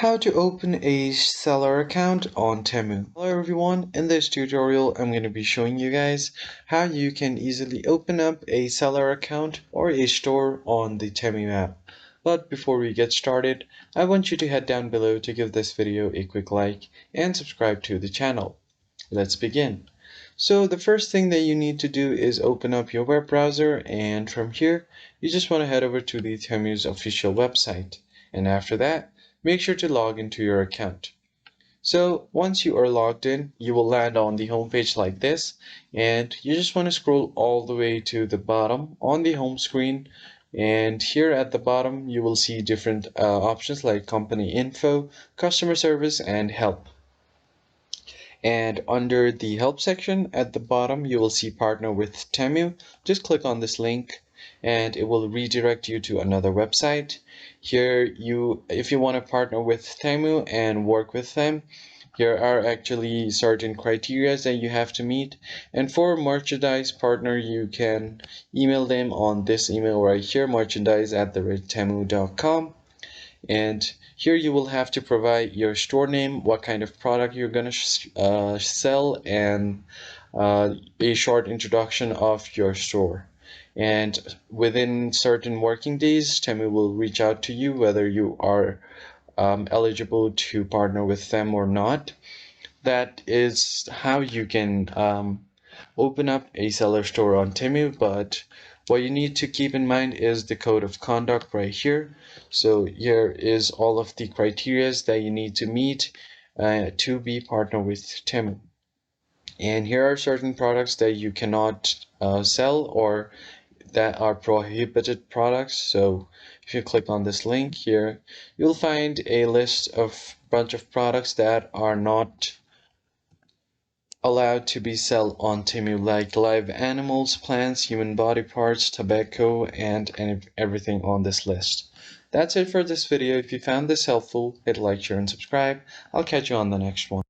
How to open a seller account on Temu. Hello everyone, in this tutorial I'm going to be showing you guys how you can easily open up a seller account or a store on the Temu app. But before we get started, I want you to head down below to give this video a quick like and subscribe to the channel. Let's begin. So the first thing that you need to do is open up your web browser, and from here you just want to head over to the Temu's official website, and after that make sure to log into your account. So once you are logged in, you will land on the home page like this, and you just want to scroll all the way to the bottom on the home screen, and here at the bottom you will see different options like company info, customer service, and help. And under the help section at the bottom you will see partner with Temu. Just click on this link and it will redirect you to another website. Here if you want to partner with Temu and work with them, here are actually certain criteria that you have to meet. And for merchandise partner, you can email them on this email right here, merchandise@temu.com. And here you will have to provide your store name, what kind of product you're going to sell, and a short introduction of your store. And within certain working days, Temu will reach out to you whether you are eligible to partner with them or not. That is how you can open up a seller store on Temu, but what you need to keep in mind is the code of conduct right here. So here is all of the criteria that you need to meet to be partnered with Temu. And here are certain products that you cannot sell or that are prohibited products. So if you click on this link here, you'll find a list of bunch of products that are not allowed to be sold on Temu, like live animals, plants, human body parts, tobacco, and everything on this list. That's it for this video. If you found this helpful, hit like, share, and subscribe. I'll catch you on the next one.